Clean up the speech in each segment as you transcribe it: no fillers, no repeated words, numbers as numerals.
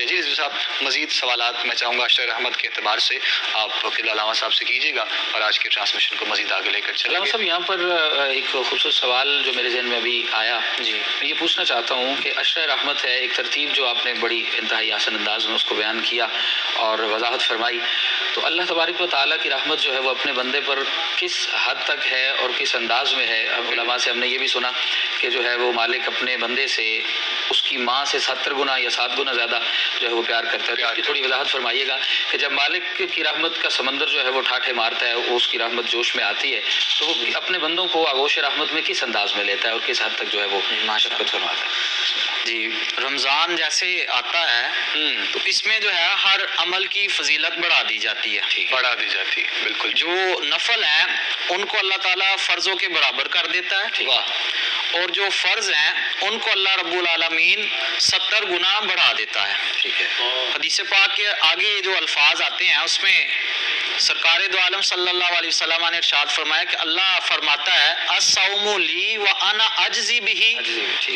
جی رضوی صاحب مزید سوالات میں چاہوں گا اشرف احمد کے اعتبار سے آپ فی علامہ صاحب سے کیجیے گا اور آج کے ٹرانسمیشن کو مزید آگے لے کر چلیں علامہ صاحب یہاں پر ایک خصوصی سوال جو میرے ذہن میں ابھی آیا، جی میں یہ پوچھنا چاہتا ہوں کہ اشرف رحمت ہے، ایک ترتیب جو آپ نے بڑی انتہائی آسان انداز میں اس کو بیان کیا اور وضاحت فرمائی، تو اللہ تبارک و تعالیٰ کی رحمت جو ہے وہ اپنے بندے پر کس حد تک ہے اور کس انداز میں ہے؟ اب علماء سے ہم نے یہ بھی سنا کہ جو ہے وہ مالک اپنے بندے سے اس کی ماں سے 70 گنا یا 7 گنا زیادہ جو ہے وہ پیار کرتا ہے. تو اس کی تھوڑی وضاحت فرمائیے گا کہ جب مالک کی رحمت کا سمندر جو ہے وہ ٹھاٹھے مارتا ہے، وہ اس کی رحمت جوش میں آتی ہے، تو وہ اپنے بندوں کو آغوش رحمت میں کس انداز میں لیتا ہے اور کس حد تک جو ہے وہ شفقت فرماتا ہے؟ جی رمضان جیسے آتا ہے تو اس میں جو ہے ہر عمل کی فضیلت بڑھا دی جاتی ہے، بڑھا دی جاتی ہے. بالکل. جو نفل ہیں ان کو اللہ تعالیٰ فرضوں کے برابر کر دیتا ہے، اور جو فرض ہیں ان کو اللہ رب العالمین 70 گنا بڑھا دیتا ہے. ٹھیک ہے. حدیث پاک کے آگے جو الفاظ آتے ہیں اس میں سرکار دو عالم صلی اللہ علیہ وسلم نے ارشاد فرمایا کہ اللہ فرماتا ہے الصوم لی وانا اجزی بہ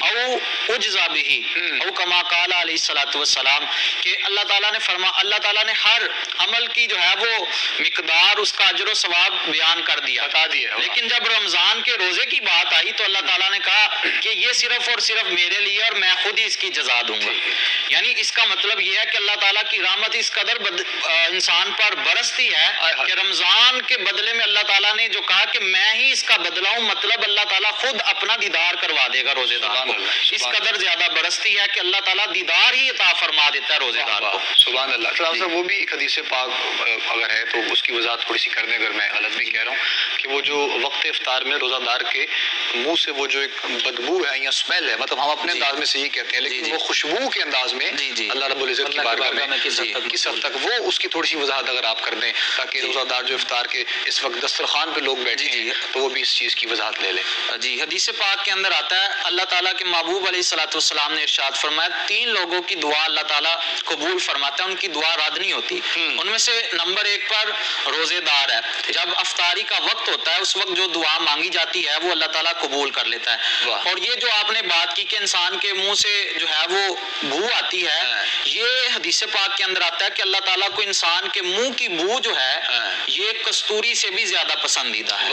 او اجزا بہ او کما قال علیہ الصلوۃ والسلام، کہ اللہ تعالیٰ نے ہر عمل کی جو ہے وہ مقدار، اس کا اجر و ثواب بیان کر دیا، بتا دیا. لیکن جب رمضان کے روزے کی بات آئی تو اللہ تعالیٰ نے کہا کہ یہ صرف اور صرف میرے لیے اور میں خود ہی اس کی جزا دوں گا. یعنی اس کا مطلب یہ ہے کہ اللہ تعالیٰ کی رحمت اس قدر انسان پر برستی ہے کہ رمضان کے بدلے میں اللہ تعالیٰ نے جو کہا کہ میں ہی اس کا بدلہ ہوں، مطلب اللہ تعالیٰ خود اپنا دیدار کروا دے گا روزے دار کو. اس قدر زیادہ برستی ہے کہ اللہ تعالیٰ دیدار ہی عطا فرما دیتا ہے روزے دار کو. سبحان اللہ. صاحب وہ بھی ایک حدیث پاک اگر ہے تو اس کی وضاحت تھوڑی سی کر دیں اگر میں غلط نہیں کہہ رہا ہوں، کہ وہ جو وقت افطار میں روزہ دار کے منہ سے وہ جو ایک بدبو ہے یا اسمیل ہے، مطلب ہم اپنے انداز میں سے یہ کہتے ہیں لیکن وہ خوشبو کے انداز میں اللہ رب العزت کی بارگاہ میں کس حد تک وہ اس کی تھوڑی سی وضاحت اگر آپ کر دیں تاکہ روزہ دار جو افطار کے اس وقت دسترخوان پہ لوگ بیٹھے ہیں تو وہ بھی اس چیز کی وضاحت لے لیں. جی حدیث پاک کے اندر آتا ہے اللہ تعالیٰ کے محبوب علیہ الصلوۃ والسلام نے ارشاد فرمایا 3 لوگوں کی دعا اللہ تعالیٰ قبول فرماتا ہے، ان کی دعا رد نہیں ہوتی. ان میں سے نمبر 1 پر روزے دار ہے. جب افطاری کا وقت ہوتا ہے اس وقت جو دعا مانگی جاتی ہے وہ اللہ تعالیٰ قبول کر لیتا ہے. اور یہ جو آپ نے بات کی کہ انسان کے منہ سے جو ہے وہ بو آتی ہے، یہ حدیث پاک کے اندر آتا ہے کہ اللہ تعالیٰ کو انسان کے منہ کی بو جو ہے یہ کستوری سے بھی زیادہ پسندیدہ ہے.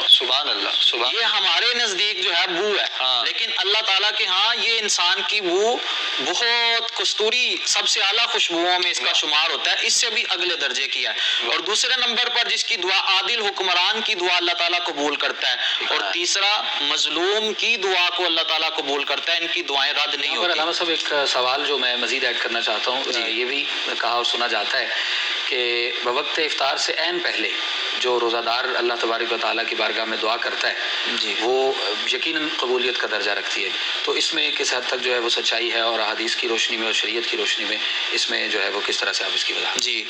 سبحان اللہ. یہ ہمارے نزدیک جو ہے بو ہے، لیکن اللہ تعالیٰ کے ہاں یہ انسان کی بو بہت کستوری سب سے اعلیٰ خوشبوؤں میں اس کا شمار ہوتا ہے، اس سے بھی اگلے درجے کی ہے. اور دوسرے نمبر پر جس کی دعا عادل حکمران کی دعا اللہ تعالیٰ قبول کرتا ہے، اور تیسرا مظلوم کی دعا کو اللہ تعالیٰ قبول کرتا ہے، ان کی دعائیں رد نہیں ہوتی. علامہ صاحب ایک سوال جو میں مزید ایڈ کرنا چاہتا ہوں، یہ بھی کہا اور سنا جاتا ہے کہ بوقت افطار سے عین پہلے جو روزہ دار اللہ تبارک و تعالیٰ کی بارگاہ میں دعا کرتا ہے وہ یقیناً قبولیت کا درجہ رکھتی ہے. تو اس میں کس حد تک جو ہے وہ سچائی ہے اور احادیث کی روشنی میں اور شریعت کی روشنی میں اس میں جو ہے وہ کس طرح سے آپ اس کی وضاحت؟ جی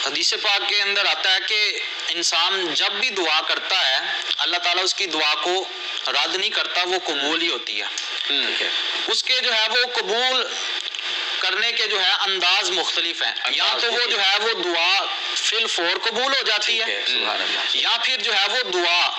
حدیث پاک کے اندر آتا ہے کہ انسان جب بھی دعا کرتا ہے اللہ تعالیٰ اس کی دعا کو رد نہیں کرتا، وہ قبول ہی ہوتی ہے. اس کے جو ہے وہ قبول کرنے کے جو ہے انداز مختلف ہیں، یا تو وہ جو ہے وہ دعا فی الفور قبول ہو جاتی ہے، یا پھر جو ہے وہ دعا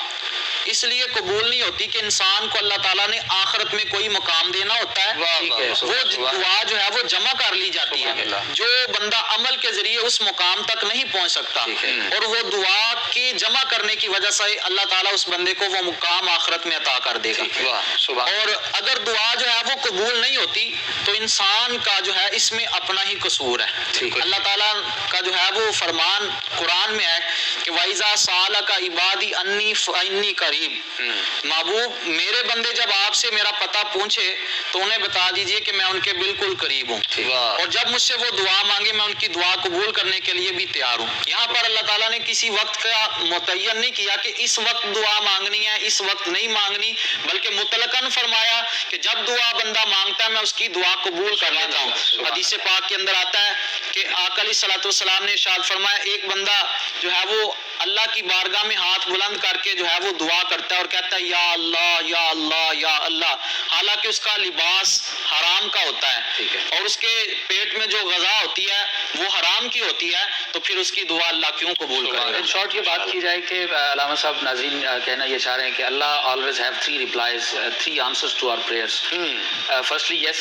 اس لیے قبول نہیں ہوتی کہ انسان کو اللہ تعالیٰ نے آخرت میں کوئی مقام دینا ہوتا ہے، وہ دعا جو ہے وہ جمع کر لی جاتی ہے. جو بندہ عمل کے ذریعے اس مقام تک نہیں پہنچ سکتا، اور وہ دعا کی جمع کرنے کی وجہ سے اللہ تعالیٰ اس بندے کو وہ مقام آخرت میں عطا کر دے گا. اور اگر دعا جو ہے وہ قبول نہیں ہوتی تو انسان کا جو ہے اس میں اپنا ہی قصور ہے. اللہ تعالیٰ کا جو ہے وہ فرمان قرآن میں ہے کہ وَإِذَا سَأَلَكَ عِبَادِي أَنِّي فَإِنِّي قَرِيبٌ. محبوب میرے بندے جب آپ سے میرا پتہ پوچھے تو انہیں بتا دیجئے کہ میں ان کے بالکل قریب ہوں، اور جب مجھ سے وہ دعا مانگے میں ان کی دعا قبول کرنے کے لیے بھی تیار ہوں. یہاں پر اللہ تعالیٰ نے کسی وقت کا متعین نہیں کیا کہ اس وقت دعا مانگنی ہے اس وقت نہیں مانگنی، بلکہ مطلقاً فرمایا کہ جب دعا بندہ مانگتا ہے میں اس کی دعا قبول کر لیتا ہوں. حدیث پاک کے اندر آتا ہے کہ آقا علیہ الصلوۃ والسلام نے ارشاد فرمایا ایک بندہ جو ہے وہ اللہ کی بارگاہ میں ہاتھ بلند کر کے جو ہے وہ دعا کرتا ہے اور کہتا ہے یا اللہ یا اللہ یا اللہ، حالانکہ اس کا لباس حرام کا ہوتا ہے اور اس کے پیٹ میں جو غذا ہوتی ہے وہ حرام کی ہوتی ہے، تو پھر اس کی دعا اللہ کیوں قبول کرے گا؟ ان شارٹ یہ بات کی جائے کہ علامہ صاحب ناظرین کہنا یہ چاہ رہے ہیں کہ اللہ always have 3 replies, 3 answers to our prayers. Firstly yes,